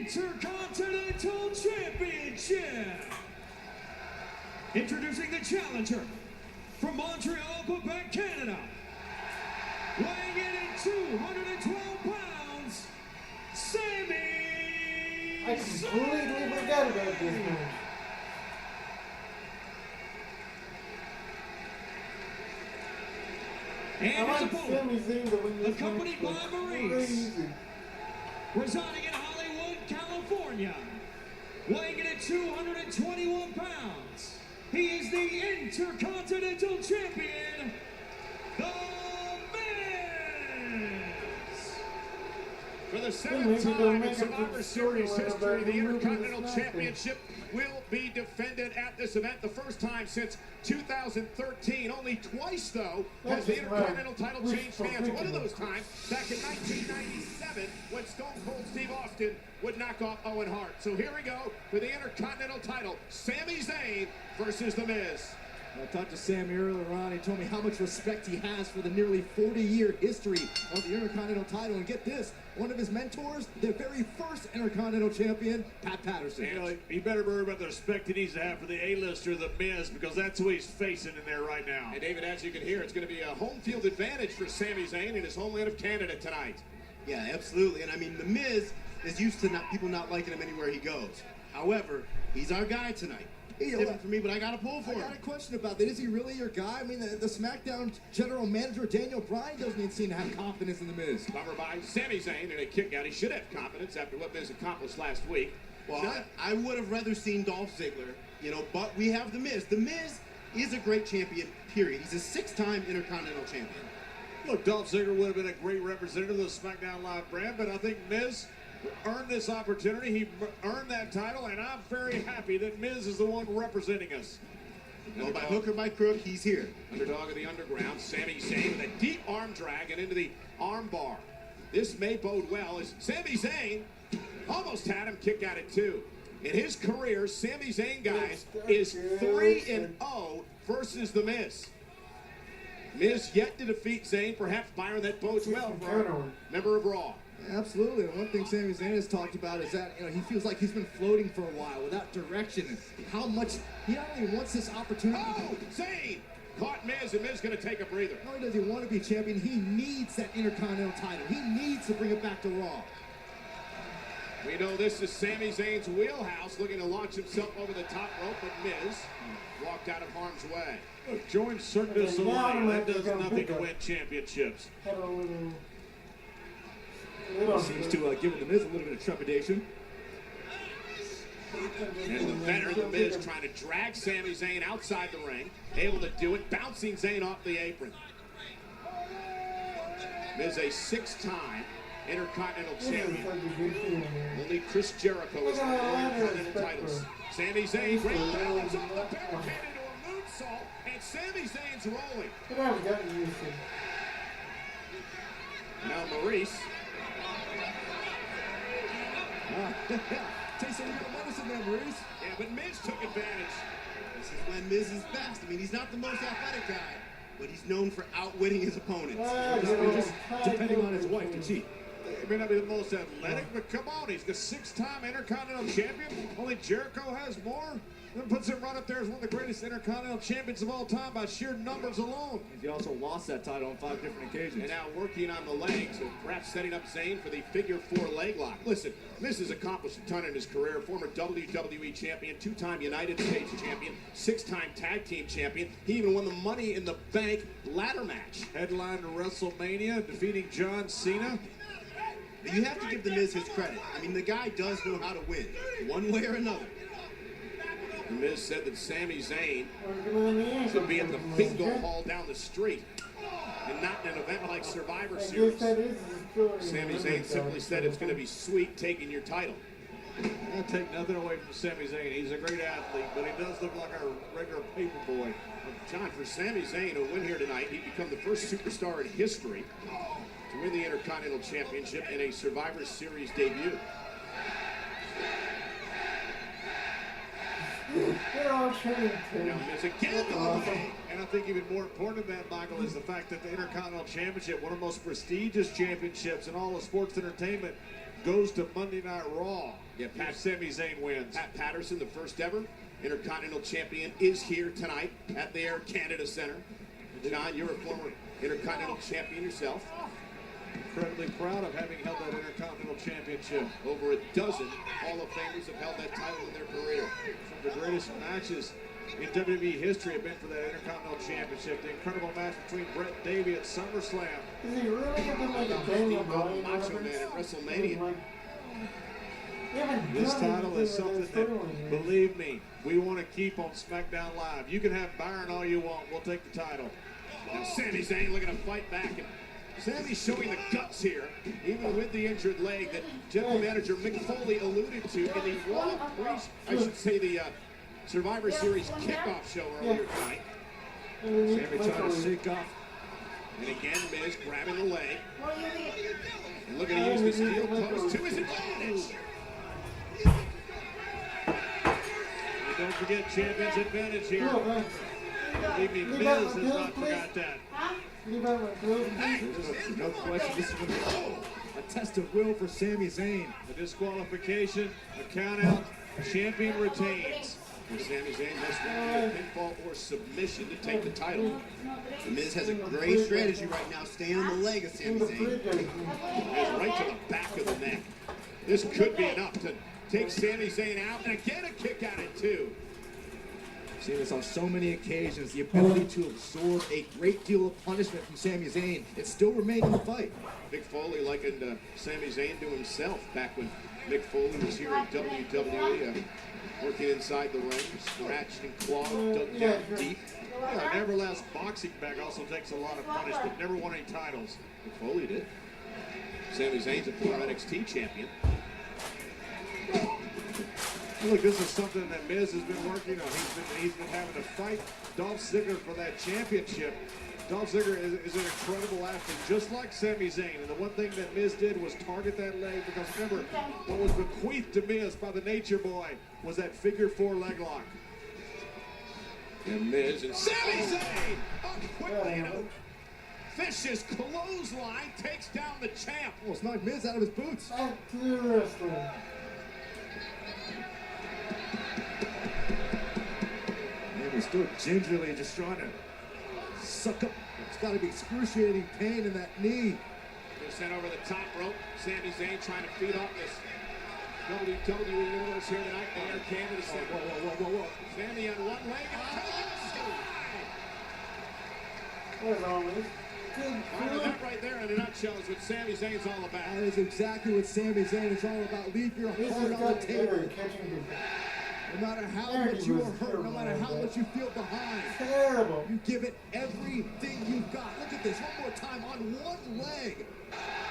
Intercontinental Championship. Introducing the challenger from Montreal, Quebec, Canada. Weighing in at 212 pounds, Sami I completely forgot about this man. And his Sami opponent, Zayn to win this accompanied match. by Maurice, residing in Hollywood, California, weighing in at 221 pounds. He is the Intercontinental Champion, The Miz. For the seventh time in Survivor Series history, the Intercontinental Championship will be defended at this event. The first time since 2013. Only twice, though, has the Intercontinental title changed hands. One of those times back in 1997 when Stone Cold Steve Austin would knock off Owen Hart. So here we go for the Intercontinental title. Sami Zayn versus The Miz. I talked to Sami earlier on. He told me how much respect he has for the nearly 40-year history of the Intercontinental title. And get this, one of his mentors, the very first Intercontinental champion, Pat Patterson. You know, he better worry about the respect he needs to have for the A-lister, The Miz, because that's who he's facing in there right now. And David, as you can hear, it's going to be a home field advantage for Sami Zayn in his homeland of Canada tonight. Yeah, absolutely. And I mean, The Miz is used to people not liking him anywhere he goes. However, he's our guy tonight. It's different for me, but I got to pull for him. I got a question about that. Is he really your guy? I mean, the SmackDown general manager, Daniel Bryan, doesn't even seem to have confidence in The Miz. Bummer by Sami Zayn in a kick out. He should have confidence after what Miz accomplished last week. Well, I would have rather seen Dolph Ziggler, you know, but we have The Miz. The Miz is a great champion, period. He's a 6-time Intercontinental champion. Look, Dolph Ziggler would have been a great representative of the SmackDown Live brand, but I think Miz earned this opportunity. He earned that title, and I'm very happy that Miz is the one representing us. Well, by hook or by crook, he's here. Underdog of the underground, Sami Zayn with a deep arm drag and into the arm bar. This may bode well as Sami Zayn almost had him kick out at 2. In his career, Sami Zayn, guys, is 3-0 versus The Miz. Miz yet to defeat Zayn. Perhaps, Byron, that bodes well for a member of Raw. Absolutely. And one thing Sami Zayn has talked about is that, you know, he feels like he's been floating for a while without direction, and how much he not only wants this opportunity. Oh, Zayn caught Miz, and Miz going to take a breather. Not only does he want to be champion, he needs that Intercontinental title. He needs to bring it back to Raw. We know this is Sami Zayn's wheelhouse, looking to launch himself over the top rope, but Miz walked out of harm's way. Look, join Cirque du Soleil. That does nothing to win championships. Seems to give The Miz a little bit of trepidation. And the veteran The Miz trying to drag Sami Zayn outside the ring. Able to do it, bouncing Zayn off the apron. Miz a 6-time Intercontinental champion. Only Chris Jericho has won Intercontinental titles. Sami Zayn, great balance on the barricade into a moonsault, and Sami Zayn's rolling. Now Maurice. Take some real medicine there, Maurice. Yeah, but Miz took advantage. This is when Miz is best. I mean, he's not the most athletic guy, but he's known for outwitting his opponents. Just depending on his wife to cheat. He may not be the most athletic, but come on, he's the 6-time Intercontinental champion. Only Jericho has more. That puts him right up there as one of the greatest Intercontinental champions of all time by sheer numbers alone. He also lost that title on 5 different occasions. And now working on the legs, and perhaps setting up Zayn for the figure 4 leg lock. Listen, Miz has accomplished a ton in his career. Former WWE champion, 2-time United States champion, 6-time tag team champion. He even won the Money in the Bank ladder match. Headlined WrestleMania, defeating John Cena. But you have to give The Miz his credit. I mean, the guy does know how to win, one way or another. The Miz said that Sami Zayn should be at the bingo hall down the street and not in an event like Survivor Series. Sami Zayn simply said it's going to be sweet taking your title. I'll take nothing away from Sami Zayn. He's a great athlete, but he does look like a regular paper boy. John, for Sami Zayn to win here tonight, he'd become the first superstar in history to win the Intercontinental Championship in a Survivor Series debut. Now Miz again. And I think even more important than that, Michael, is the fact that the Intercontinental Championship, one of the most prestigious championships in all of sports entertainment, goes to Monday Night Raw. Yeah, Pat Sami Zayn wins. Pat Patterson, the first ever Intercontinental Champion, is here tonight at the Air Canada Center. John, you're a former Intercontinental Champion yourself. Incredibly proud of having held that Intercontinental Championship. Over a dozen Hall of Famers have held that title in their career. Some of the greatest matches in WWE history have been for that Intercontinental Championship. The incredible match between Brett Davey at SummerSlam. Is he really going to make a Daniel Bryan Macho Man at WrestleMania. This title is something that, believe me, we want to keep on SmackDown Live. You can have Byron all you want. We'll take the title. Now Sami Zayn looking to fight back. And Sami's showing the guts here, even with the injured leg that General Manager Mick Foley alluded to in the Raw the Survivor Series kickoff show earlier tonight. Sami trying to shake off. And again, Miz grabbing the leg. And looking to use the steel post to his advantage. And don't forget Champion's advantage here. Believe me, Miz has not forgot that. No question, this is going to be a test of will for Sami Zayn. The disqualification, a count out, champion retains. And Sami Zayn must win a pinfall or submission to take the title. The Miz has a great strategy right now, staying on the leg of Sami Zayn. Miz right to the back of the neck. This could be enough to take Sami Zayn out, and again a kick out at two. Seen this on so many occasions, the ability to absorb a great deal of punishment from Sami Zayn. It still remained in the fight. Mick Foley likened Sami Zayn to himself back when Mick Foley was here in WWE, working inside the ring, scratched and clawed, dug down deep. Yeah, an everlast boxing bag also takes a lot of punishment. Never won any titles. Mick Foley did. Sami Zayn's a former NXT champion. Look, this is something that Miz has been working on. He's been having to fight Dolph Ziggler for that championship. Dolph Ziggler is an incredible athlete, just like Sami Zayn. And the one thing that Miz did was target that leg, because remember, what was bequeathed to Miz by the Nature Boy was that figure 4 leg lock. And Miz and Sami Zayn up quickly, you know. Vicious clothesline takes down the champ. Almost knocked Miz out of his boots. Back to the wrestling. He's still gingerly just trying to suck up. It's got to be excruciating pain in that knee. They're sent over the top rope. Sami Zayn trying to feed off this WWE Universe here tonight. The Air Canada Center. Whoa. Sami on one leg and What's wrong with this? that right there in a nutshell is what Sami Zayn's all about. That is exactly what Sami Zayn is all about. Leave your This heart is on the got table. better catching his No matter how much you are hurt, no matter how much you feel behind, terrible. you give it everything you've got. Look at this, one more time on one leg.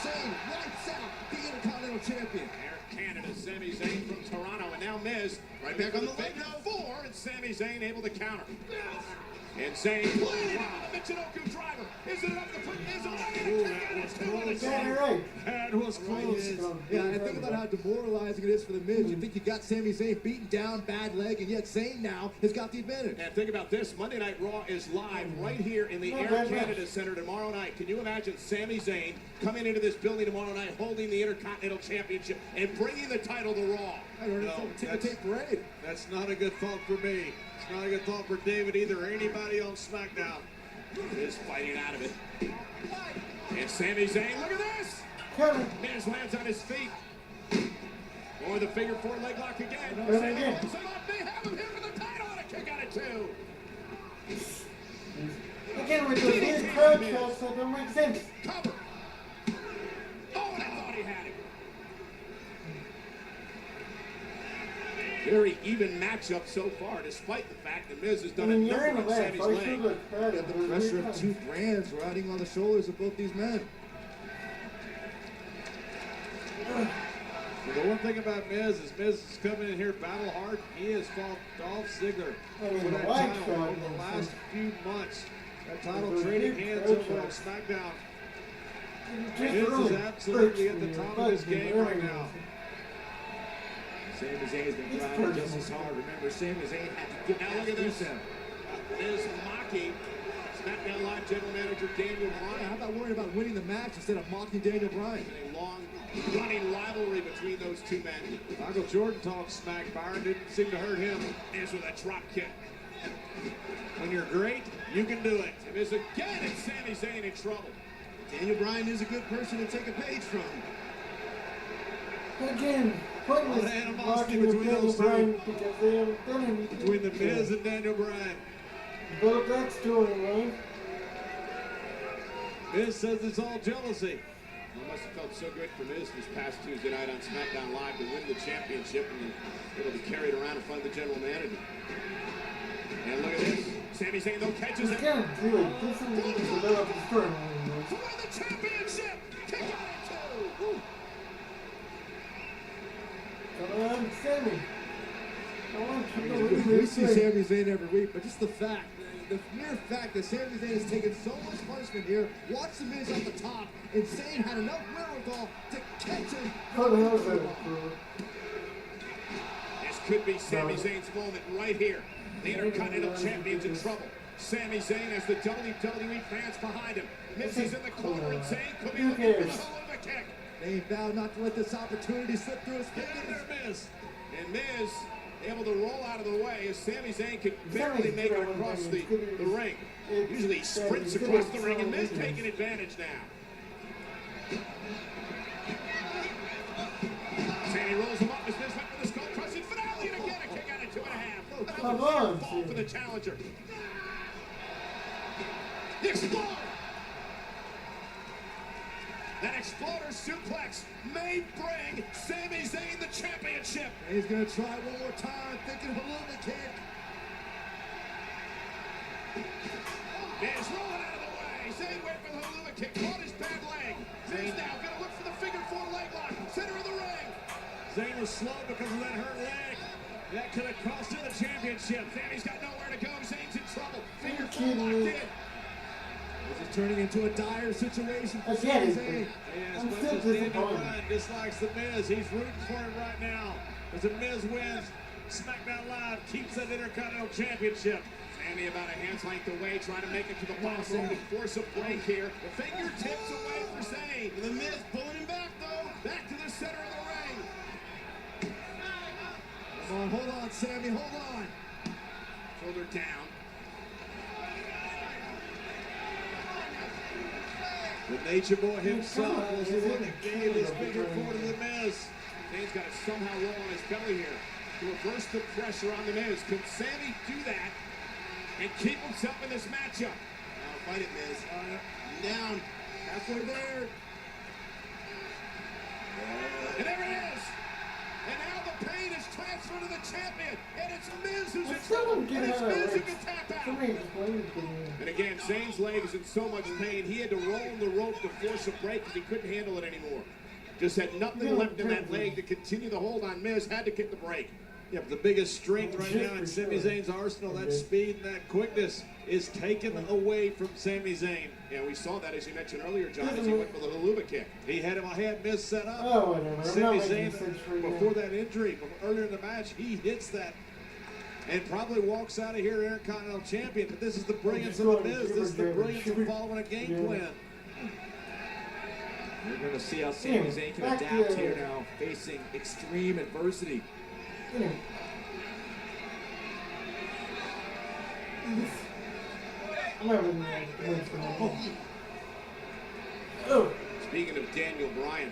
Zayn lights out the Intercontinental Champion. Air Canada, Sami Zayn from Toronto, and now Miz right back on the leg now 4, and Sami Zayn able to counter. And Zayn planted on the Michinoku driver. Is it enough to put Miz away? That was close. Yeah, and think about how demoralizing it is for the Miz. You think you got Sami Zayn beaten down, bad leg, and yet Zayn now has got the advantage. And think about this, Monday Night Raw is live right here in the Air Canada Center tomorrow night. Can you imagine Sami Zayn coming into this building tomorrow night, holding the Intercontinental Championship, and bringing the title to Raw? I don't know, tape parade. That's not a good thought for me. It's not a good thought for David either, or anybody on SmackDown. Miz fighting out of it. And Sami Zayn, look at this! Miz lands on his feet. Or the figure 4 leg lock again. Sami holds him up. They have him here for the title and a kick out of 2. Again, with those weird crowd shots that don't make sense. Cover. Oh, and I thought he had him. Very even matchup so far, despite the fact that Miz has done enough on Sami's leg. The pressure of 2 brands riding on the shoulders of both these men. The one thing about Miz is Miz is coming in here battle hard. He has fought Dolph Ziggler for that title over the last few months. That title trading hands over on SmackDown. Miz is absolutely at the top of his game right now. Sami Zayn's been grinding just as hard. Remember, Sami Zayn had to get Now out look at of this. Miz mocking SmackDown Live General Manager Daniel How Bryan. about worrying about winning the match instead of mocking Daniel Bryan? A long running rivalry between those two men. Michael Jordan talked smack. Byron didn't seem to hurt him. Miz with a drop kick. When you're great, you can do it. And Miz again, and Sami Zayn in trouble. Daniel Bryan is a good person to take a page from. Again, pointless What animosity blocking with between Daniel those two? Bryan because they haven't done anything. Between The Miz and Daniel Bryan. Build that storyline. Miz says it's all jealousy. It must have felt so good for Miz this past Tuesday night on SmackDown Live to win the championship and it'll be carried around in front of the general manager. And look at this. Sami Zayn though catches You it. can't do it. This is to develop the storyline. To win the championship. Kick out at two. Woo. Come on, Sammy. I want I you mean, to we win see this Sami Zayn every week, but just the mere fact that Sami Zayn has taken so much punishment here, watch the Miz off the top, and Zayn had enough wherewithal to catch him. How the hell is that? This could be Sami Zayn's moment right here. The Intercontinental Champion's in trouble. Sami Zayn has the WWE fans behind him. Miz is in the corner and Zayn could be looking for the Helluva Kick. Zayn vowed not to let this opportunity slip through his Get fingers. in there, Miz. And Miz able to roll out of the way as Sami Zayn could barely make it across the ring. Usually he sprints across the ring, and Miz taking advantage now. Sammy rolls him up as Miz went for the skull crushing finale, and again a kick out of 2.5. Come on, Fall for the challenger. The Exploder. That Exploder suplex may bring Sami Zayn the championship. And he's going to try one more time, thinking Helluva Kick. Miz rolling out of the way. Zayn went for the Helluva Kick, caught his bad leg. Miz now going to look for the figure four leg lock, center of the ring. Zayn was slow because of that hurt leg. That could have cost him the championship. Sammy's got nowhere to go. Zayn's in trouble. Figure four kidding locked me? in. This is turning into a dire situation for Again, Sami Zayn. And as I'm much still as Daniel disappointed. Bryan dislikes The Miz, he's rooting for him right now. As The Miz wins, SmackDown Live keeps that Intercontinental Championship. Sammy about a hand's length away, trying to make it to the bottom rope and force a break here. The fingertips away for Zayn. The Miz pulling him back though. Back to the center of the ring. Come on, hold on, Sammy, hold on. Shoulder down. The Nature Boy himself was the one that gave his figure four to The Miz. Zayn's got to somehow roll on his belly here to reverse the pressure on the Miz. Can Sammy do that and keep himself in this matchup? Now fight it, Miz. Down. Halfway there. And there it is. And now the pain is transferred to the champion. And it's Miz who's in Still trouble. don't get And it's out of Miz who it. can tap out. Somebody explain it to me. And again, Zayn's leg is in so much pain, he had to roll in the rope to force a break because he couldn't handle it anymore. Just had nothing left in that leg to continue the hold on Miz, had to get the break. Yeah, but the biggest strength right now in Sami Zayn's arsenal, that speed and that quickness, is taken away from Sami Zayn. Yeah, we saw that, as you mentioned earlier, John, as he went for the Helluva Kick. He had Miz set up. Oh, whatever. I'm not Sami making Zayn, sense for you. before that injury, earlier in the match, he hits that and probably walks out of here Intercontinental Champion. But this is the brilliance of The Miz. This is the brilliance of following a game plan. We're going to see how Sami Zayn can back adapt here. here now, facing extreme adversity. Yeah. I'm not really waiting for that. Oh, Speaking of Daniel Bryan,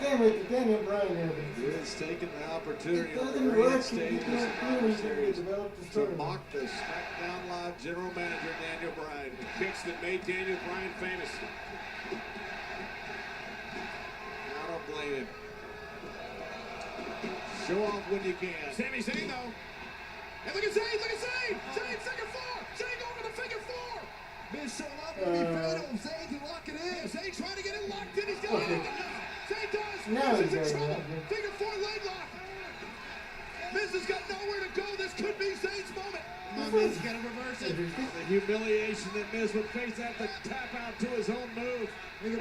again with the Daniel Bryan evidence. Miz taking the opportunity It on the doesn't grand work if stage you of don't Survivor do anything to Series develop the to story. mock the SmackDown Live general manager Daniel Bryan. kicks that made Daniel Bryan famous. I don't blame him. Show off when you can. Sami Zayn, though. And look at Zayn, look at Zayn! Zayn, figure four! Zayn going for the figure four! Miz showing up and he fatal. Zayn can lock it in. Zayn trying to get it locked in. He's got it in. Zayn does. Now Miz is he's in got it trouble. locked in. Figure four leg lock. Miz has got nowhere to go. This could be Zayn's moment. Come on, Miz, you gotta reverse it. The humiliation that Miz would face after tap out to his own move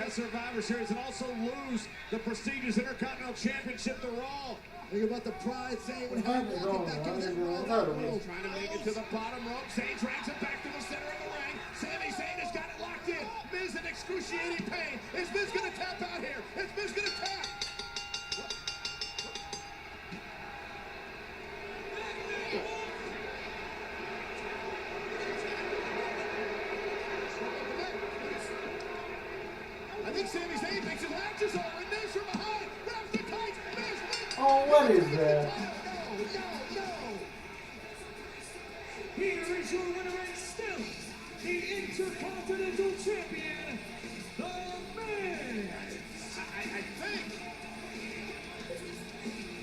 at Survivor Series and also lose the prestigious Intercontinental Championship to Raw. Think about the pride Zayn would have walking back in that Raw room. Trying to make it to the bottom rope. Zayn drags it back to the center of the ring. Sami Zayn has got it locked in. Miz an excruciating pain. Is Miz going to tap out here? Is Miz going to tap? I think Sami Zayn thinks his match is over. Miz from behind. Grabs the tights. Miz. Oh, what is that? No. Here is your winner and still the Intercontinental Champion, The Miz.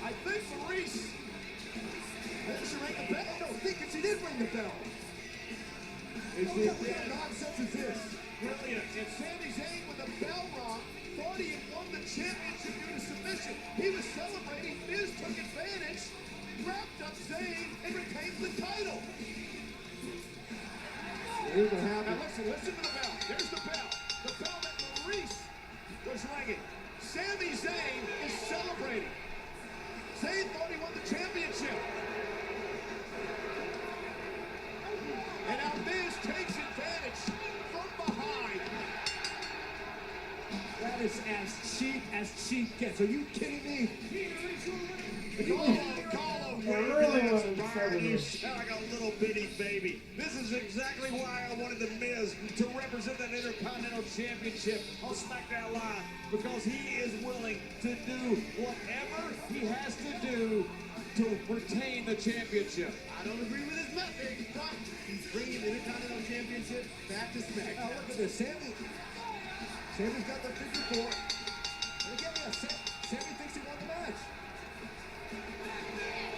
I think Maurice. I think she rang the bell. No, thinking she did ring the bell. What kind of nonsense is this? Brilliant. And Sami Zayn with the bell wrong thought he had won the championship due to submission. He was celebrating. Miz took advantage, wrapped up Zayn, and retains the title. Here's what happened. Now listen to the bell. There's the bell. The bell that Maurice was ringing. Sami Zayn is celebrating. Zayn thought he won the championship. And now Miz takes advantage from behind. That is as cheap gets. Are you kidding me? I really wanted to say You this. sound like a little bitty baby. This is exactly why I wanted The Miz to represent that Intercontinental Championship on SmackDown Live, because he is willing to do whatever he has to do to retain the championship. I don't agree with his method, but he's bringing the Intercontinental Championship back to Now SmackDown. look at this. Sami's got the figure four. And again, yeah, Sami thinks he won the match.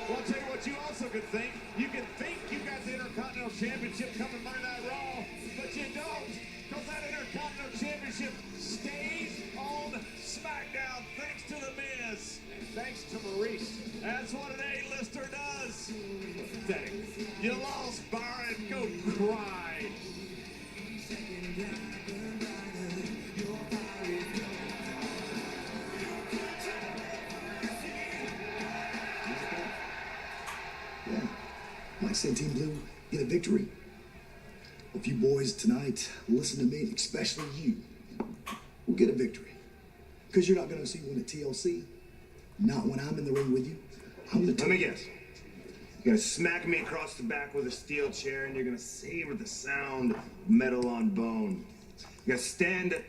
Well, I'll tell you what you also could think. You can think you got the Intercontinental Championship coming Monday Night Raw, but you don't, because that Intercontinental Championship stays on SmackDown thanks to The Miz. Thanks to Maurice. That's what an A-lister does. Pathetic. You lost, Byron. Go cry. Yeah, Mike said Team Blue get a victory. If you boys tonight listen to me, especially you, will get a victory. Because you're not going to see one at TLC. Not when I'm in the ring with you. I'm the Let me guess. You're gonna smack me across the back with a steel chair and you're gonna savor the sound of metal on bone. You're gonna stand at